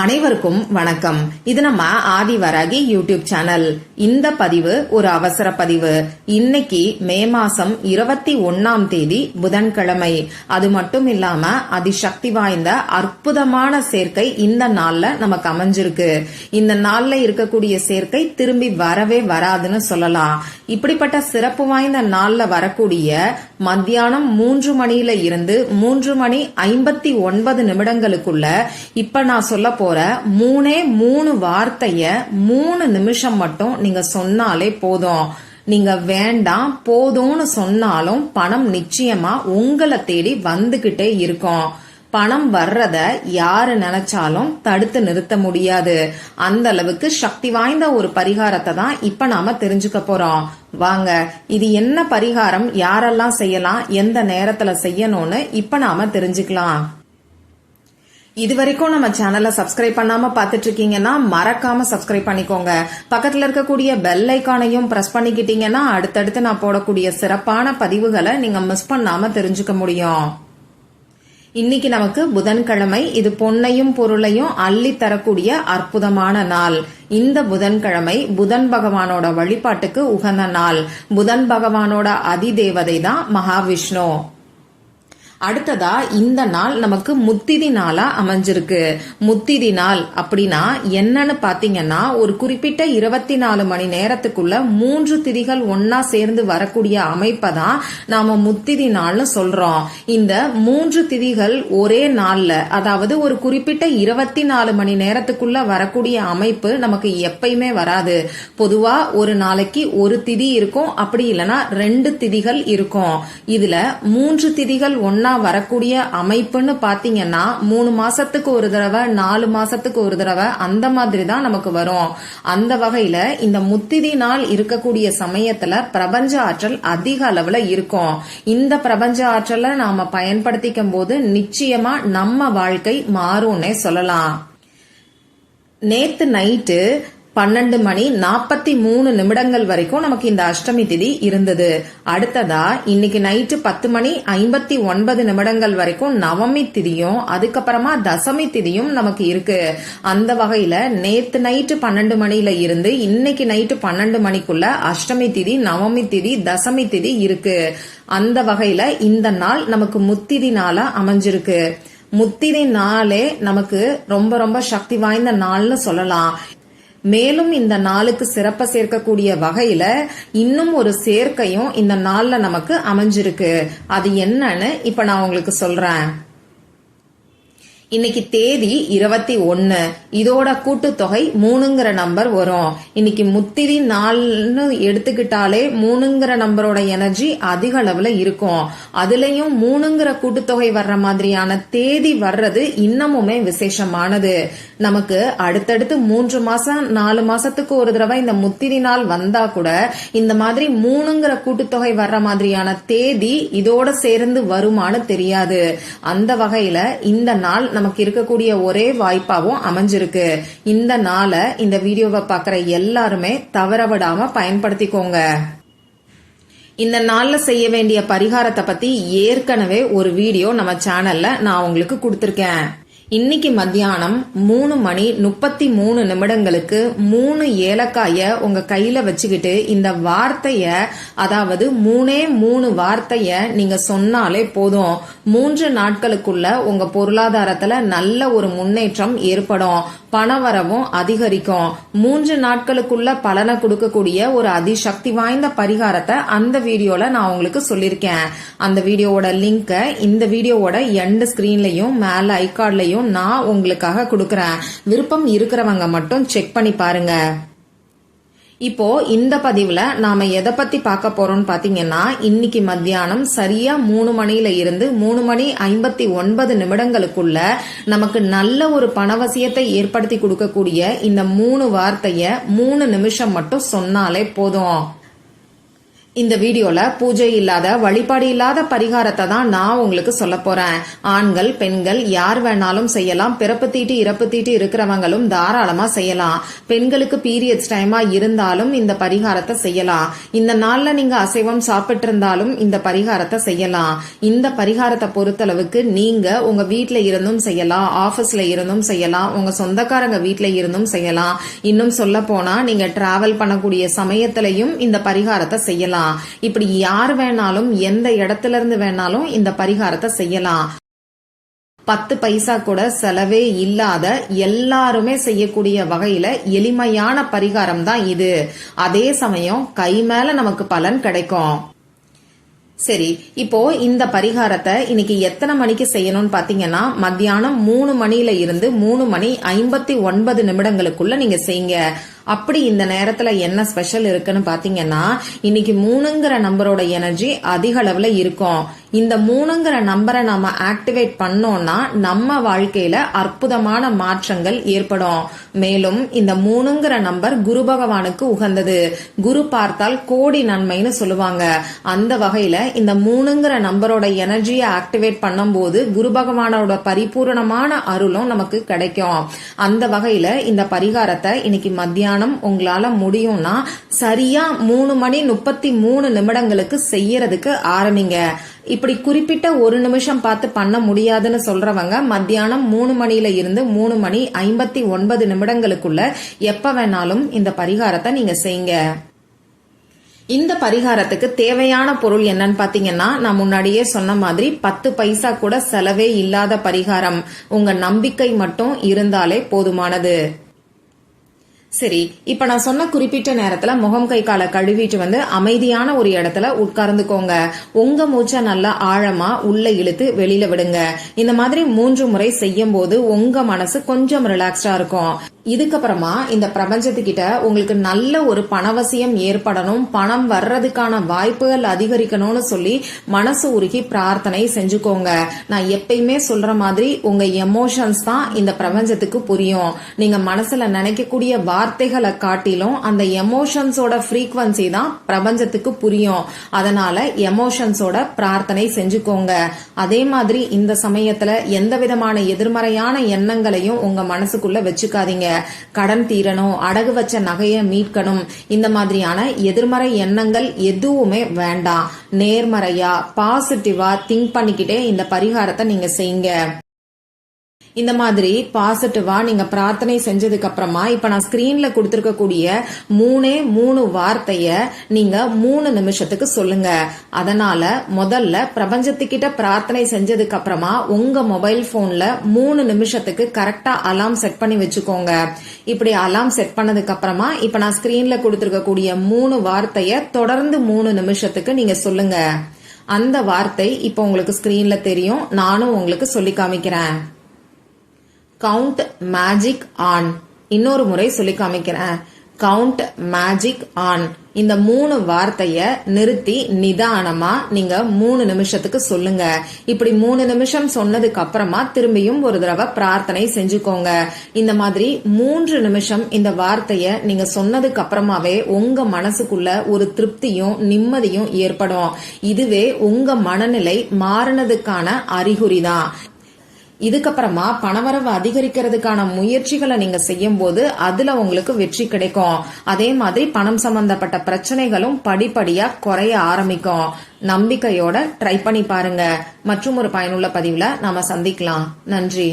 அனைவருக்கும் வணக்கம். இது நம்ம ஆதிவராகி யூடியூப் சேனல். இந்த பதிவு ஒரு அவசர பதிவு. இன்னைக்கு மே மாசம் 21ஆம் தேதி புதன்கிழமை. அது மட்டும் இல்லாம அதிசக்தி வாய்ந்த அற்புதமான சேர்க்கை இந்த நாள்ல நமக்கு அமைஞ்சிருக்கு. இந்த நாள்ல இருக்கக்கூடிய சேர்க்கை திரும்பி வரவே வராதுன்னு சொல்லலாம். இப்படிப்பட்ட சிறப்பு வாய்ந்த நாள்ல வரக்கூடிய மத்தியானம் 3 மணியில இருந்து 3 மணி 59 நிமிடங்களுக்குள்ள இப்ப நான் சொல்ல போற 3 வார்த்தைய 3 நிமிஷம் மட்டும் நீங்க சொன்னாலே போதும். நீங்க வேண்டாம் போதும்னு சொன்னாலும் பணம் நிச்சயமா உங்களை தேடி வந்துகிட்டே இருக்கும். பணம் வர்றத யாரு நினைச்சாலும் தடுத்து நிறுத்த முடியாது. அந்த அளவுக்கு சக்தி வாய்ந்த ஒரு பரிகாரத்தை தான் இப்ப நாம தெரிஞ்சுக்க போறோம். வாங்க, இது என்ன பரிகாரம், யாரெல்லாம் செய்யலாம், எந்த நேரத்துல செய்யணும்னு இப்ப நாம தெரிஞ்சுக்கலாம். இது வரைக்கும் நம்ம சேனலை சப்ஸ்கிரைப் பண்ணாம பாத்துட்டு இருக்கீங்கன்னா மறக்காம சப்ஸ்கிரைப் பண்ணிக்கோங்க. பக்கத்துல இருக்கக்கூடிய பெல் ஐகானையும் பிரஸ் பண்ணிக்கிட்டீங்கன்னா அடுத்தடுத்து நான் போடக்கூடிய சிறப்பான பதிவுகளை நீங்க மிஸ் பண்ணாம தெரிஞ்சுக்க முடியும். இன்னைக்கு நமக்கு புதன்கிழமை. இது பொன்னையும் பொருளையும் அள்ளி தரக்கூடிய அற்புதமான நாள். இந்த புதன்கிழமை புதன் பகவானோட வழிபாட்டுக்கு உகந்த நாள். புதன் பகவானோட அதிதேவதை தான் மகாவிஷ்ணு. அடுத்ததா இந்த நாள் நமக்கு முத்திதி நாளா அமைஞ்சிருக்கு. முத்திதி நாள் அப்படின்னா என்னன்னு பாத்தீங்கன்னா, ஒரு குறிப்பிட்ட 24 மணி நேரத்துக்குள்ள 3 திதிகள் ஒன்னா சேர்ந்து வரக்கூடிய அமைப்பை தான் நாம முத்திதி நாள்னு சொல்றோம். இந்த 3 திதிகள் ஒரே நாள்ல, அதாவது ஒரு குறிப்பிட்ட 24 மணி நேரத்துக்குள்ள வரக்கூடிய அமைப்பு நமக்கு எப்பயுமே வராது. பொதுவா ஒரு நாளைக்கு ஒரு திதி இருக்கும், அப்படி இல்லைன்னா 2 திதிகள் இருக்கும். இதுல 3 திதிகள் ஒன்னா வரக்கூடிய அமைப்புன்னு பாத்தீங்கன்னா 3 மாசத்துக்கு ஒரு தடவை, 4 மாசத்துக்கு ஒரு தடவை அந்த மாதிரி தான் நமக்கு வரும். அந்த வகையில இந்த முத்திதி நாள் இருக்கக்கூடிய சமயத்துல பிரபஞ்ச ஆற்றல் அதிக அளவுல இருக்கும். இந்த பிரபஞ்ச ஆற்றலை நாம பயன்படுத்திக்கும் போது நிச்சயமா நம்ம வாழ்க்கை மாறும்னே சொல்லலாம். நேத்து நைட்டு 12 மணி 43 நிமிடங்கள் வரைக்கும் நமக்கு இந்த அஷ்டமி திதி இருந்தது. அடுத்ததா இன்னைக்கு நைட்டு 10 மணி 59 நிமிடங்கள் வரைக்கும் நவமி திதியும், அதுக்கப்புறமா தசமி திதியும் நமக்கு இருக்கு. அந்த வகையில நேத்து நைட்டு 12 மணில இருந்து இன்னைக்கு நைட்டு 12 மணிக்குள்ள அஷ்டமி திதி, நவமி திதி, தசமி திதி இருக்கு. அந்த வகையில இந்த நாள் நமக்கு முத்திதி நாளா அமைஞ்சிருக்கு. முத்திதி நாளே நமக்கு ரொம்ப ரொம்ப சக்தி வாய்ந்த நாள்னு சொல்லலாம். மேலும் இந்த நாளுக்கு சிறப்ப சேர்க்கக்கூடிய வகையில இன்னும் ஒரு சேர்க்கையும் இந்த நாள்ல நமக்கு அமைஞ்சிருக்கு. அது என்னன்னு இப்ப நான் உங்களுக்கு சொல்றேன். இன்னைக்கு தேதி 21. இதோட கூட்டுத்தொகை 3ங்கிற நம்பர் வரும். இன்னைக்கு முத்திதி நாள்னு எடுத்துக்கிட்டாலே 3ங்கிற நம்பரோட எனர்ஜி அதிக அளவுல இருக்கும். அதுலயும் 3ங்கிற கூட்டுத்தொகை வர்ற மாதிரியான தேதி வர்றது இன்னமுமே விசேஷமானது. நமக்கு அடுத்தடுத்து 3 மாசம் 4 மாசத்துக்கு ஒரு தடவை இந்த முத்திதி நாள் வந்தா கூட இந்த மாதிரி 3ங்கிற கூட்டுத்தொகை வர்ற மாதிரியான தேதி இதோட சேர்ந்து வருமானு தெரியாது. அந்த வகையில இந்த நாள் நமக்கு இருக்கக்கூடிய ஒரே வாய்ப்பாவும் அமைஞ்சிருக்கு. இந்த நாளை இந்த வீடியோவை பாக்குற எல்லாருமே தவறவிடாம பயன்படுத்திக்கோங்க. இந்த நாள்ல செய்ய வேண்டிய பரிகாரத்தை பத்தி ஏற்கனவே ஒரு வீடியோ நம்ம சேனல்ல நான் உங்களுக்கு கொடுத்திருக்கேன். இன்னைக்கு மத்தியானம் 3 மணி 33 நிமிடங்களுக்கு 3 ஏலக்காய உங்க கையில வச்சுக்கிட்டு இந்த வார்த்தைய, அதாவது 3 வார்த்தைய நீங்க சொன்னாலே போதும். 3 நாட்களுக்குள்ள உங்க பொருளாதாரத்துல நல்ல ஒரு முன்னேற்றம் ஏற்படும். பணவரவும் அதிகரிக்கும். 3 நாட்களுக்குள்ள பலனை கொடுக்கக்கூடிய ஒரு அதிசக்தி வாய்ந்த பரிகாரத்தை அந்த வீடியோல நான் உங்களுக்கு சொல்லிருக்கேன். அந்த வீடியோவோட லிங்க இந்த வீடியோவோட எண்ட் ஸ்கிரீன்லயும் மேல ஐகார்ட்லயும் நான் உங்களுக்காக கொடுக்கறேன். விருப்பம் இருக்கிறவங்க மட்டும் செக் பண்ணி பாருங்க. இப்போ இந்த பதிவுல நாம எதை பத்தி பார்க்க போறோம்னு பாத்தீங்கன்னா, இன்னைக்கு மத்தியானம் சரியா 3 மணியில இருந்து 3 மணி 59 நிமிடங்களுக்குள்ள நமக்கு நல்ல ஒரு பணவசியத்தை ஏற்படுத்தி கொடுக்கக்கூடிய இந்த 3 வார்த்தைய 3 நிமிஷம் மட்டும் சொன்னாலே போதும். இந்த வீடியோல பூஜை இல்லாத வழிபாடு இல்லாத பரிகாரத்தை தான் நான் உங்களுக்கு சொல்ல போறேன். ஆண்கள் பெண்கள் யார் வேணாலும் செய்யலாம். பிறப்பு தீட்டு இறப்பு தீட்டு இருக்கிறவங்களும் தாராளமா செய்யலாம். பெண்களுக்கு பீரியட்ஸ் டைமா இருந்தாலும் இந்த பரிகாரத்தை செய்யலாம். இந்த நாள்ல நீங்க அசைவம் சாப்பிட்டு இருந்தாலும் இந்த பரிகாரத்தை செய்யலாம். இந்த பரிகாரத்தை பொறுத்தளவுக்கு நீங்க உங்க வீட்ல இருந்தும் செய்யலாம், ஆபீஸ்ல இருந்தும் செய்யலாம், உங்க சொந்தக்காரங்க வீட்ல இருந்தும் செய்யலாம். இன்னும் சொல்ல போனா நீங்க டிராவல் பண்ணக்கூடிய சமயத்திலையும் இந்த பரிகாரத்தை செய்யலாம். இப்படி யார் வேணாலும் எந்த இடத்துல இருந்து வேணாலும் இந்த பரிகாரத்தை செய்யலாம். 10 பைசா கூட செலவே இல்லாத எல்லாருமே செய்யக்கூடிய வகையில எளிமையான பரிகாரம் தான் இது. அதே சமயம் கை மேல நமக்கு பலன் கிடைக்கும். சரி, இப்போ இந்த பரிகாரத்தை இன்னைக்கு எத்தனை மணிக்கு செய்யணும்னு பாத்தீங்கன்னா மத்தியானம் 3 மணில இருந்து 3:59 நீங்க செய்யுங்க. அப்படி இந்த நேரத்துல என்ன ஸ்பெஷல் இருக்குன்னு பாத்தீங்கன்னா இன்னைக்கு 3ங்கிற நம்பரோட எனர்ஜி அதிக அளவுல இருக்கும். இந்த 3ங்கிற நம்பரை நாம ஆக்டிவேட் பண்ணோம்னா நம்ம வாழ்க்கையில அற்புதமான மாற்றங்கள் ஏற்படும். மேலும் இந்த 3ங்கிற நம்பர் குரு பகவானுக்கு உகந்தது. குரு பார்த்தால் கோடி நன்மைன்னு சொல்லுவாங்க. அந்த வகையில இந்த 3ங்கிற நம்பரோட எனர்ஜியை ஆக்டிவேட் பண்ணும் போது குரு பகவானோட பரிபூரணமான அருளும் நமக்கு கிடைக்கும். அந்த வகையில இந்த பரிகாரத்தை இன்னைக்கு மத்தியானம் உங்களால முடியும்னா சரியா 3:33 செய்யறதுக்கு ஆரம்பிங்க. இப்படி குறிப்பிட்ட ஒரு நிமிஷம் பார்த்து பண்ண முடியாதுன்னு சொல்றவங்க மத்தியானம் 3 மணில இருந்து 3:59 எப்ப வேணாலும் இந்த பரிகாரத்தை நீங்க செய்யுங்க. இந்த பரிகாரத்துக்கு தேவையான பொருள் என்னன்னு பாத்தீங்கன்னா நான் முன்னாடியே சொன்ன மாதிரி 10 பைசா கூட செலவே இல்லாத பரிகாரம். உங்க நம்பிக்கை மட்டும் இருந்தாலே போதுமானது. சரி, இப்ப நான் சொன்ன குறிப்பிட்ட நேரத்துல முகம் கை காலை கழுவிட்டு அமைதியான ஒரு இடத்துல உட்கார்ந்துக்கோங்க. உங்க மூச்சை நல்லா ஆழமா உள்ள இழுத்து வெளியில விடுங்க. இந்த மாதிரி 3 முறை செய்யும் போது உங்க மனசு கொஞ்சம் ரிலாக்ஸ்டா இருக்கும். இதுக்கப்புறமா இந்த பிரபஞ்சத்துக்கிட்ட உங்களுக்கு நல்ல ஒரு பணவசியம் ஏற்படணும், பணம் வர்றதுக்கான வாய்ப்புகள் அதிகரிக்கணும்னு சொல்லி மனசு உருகி பிரார்த்தனை செஞ்சுக்கோங்க. நான் எப்பயுமே சொல்ற மாதிரி உங்க எமோஷன்ஸ் தான் இந்த பிரபஞ்சத்துக்கு புரியும். நீங்க மனசுல நினைக்கக்கூடிய வார்த்தைகளை காட்டிலும் அந்த எமோஷன்ஸோட ஃப்ரீக்வன்சி தான் பிரபஞ்சத்துக்கு புரியும். அதனால எமோஷன்ஸோட பிரார்த்தனை செஞ்சுக்கோங்க. அதே மாதிரி இந்த சமயத்துல எந்த விதமான எதிர்மறையான எண்ணங்களையும் உங்க மனசுக்குள்ள வச்சுக்காதீங்க. கடன் தீரணும், அடகு வச்ச நகையை மீட்கணும், இந்த மாதிரியான எதிர்மறை எண்ணங்கள் எதுவுமே வேண்டாம். நேர்மறையா பாசிட்டிவா திங்க் பண்ணிக்கிட்டே இந்த பரிகாரத்தை நீங்க செய்யுங்க. இந்த மாதிரி பாசிட்டிவா நீங்க பிரார்த்தனை செஞ்சதுக்கு அப்புறமா இப்ப நான் ஸ்கிரீன்ல கொடுத்திருக்கக்கூடிய 3 வார்த்தைய நீங்க 3 நிமிஷத்துக்கு சொல்லுங்க. அதனால முதல்ல பிரபஞ்சத்துக்கிட்ட பிரார்த்தனை செஞ்சதுக்கு அப்புறமா உங்க மொபைல் போன்ல 3 நிமிஷத்துக்கு கரெக்டா அலாம் செட் பண்ணி வச்சுக்கோங்க. இப்படி அலாம் செட் பண்ணதுக்கு அப்புறமா இப்ப நான் ஸ்கிரீன்ல கொடுத்திருக்கக்கூடிய 3 வார்த்தைய தொடர்ந்து 3 நிமிஷத்துக்கு நீங்க சொல்லுங்க. அந்த வார்த்தை இப்ப உங்களுக்கு ஸ்கிரீன்ல தெரியும், நானும் உங்களுக்கு சொல்லி காமிக்கிறேன். Count magic on. இன்னொரு முறை சொல்லி காமிக்கிறேன். Count magic on. இந்த 3 வார்த்தைய நிறுத்தி நிதானமா நீங்க 3 நிமிஷத்துக்கு சொல்லுங்க. இப்படி 3 நிமிஷம் சொன்னதுக்கு அப்புறமா திரும்பியும் ஒரு தடவை பிரார்த்தனை செஞ்சுக்கோங்க. இந்த மாதிரி 3 நிமிஷம் இந்த வார்த்தைய நீங்க சொன்னதுக்கு அப்புறமாவே உங்க மனசுக்குள்ள ஒரு திருப்தியும் நிம்மதியும் ஏற்படும். இதுவே உங்க மனநிலை மாறினதுக்கான அறிகுறிதான். இதுக்கப்புறமா பணவரவு அதிகரிக்கிறதுக்கான முயற்சிகளை நீங்க செய்யும் போது அதுல உங்களுக்கு வெற்றி கிடைக்கும். அதே மாதிரி பணம் சம்பந்தப்பட்ட பிரச்சனைகளும் படிப்படியா குறைய ஆரம்பிக்கும். நம்பிக்கையோட ட்ரை பண்ணி பாருங்க. மற்றும் ஒரு பயனுள்ள பதிவுல நாம சந்திக்கலாம். நன்றி.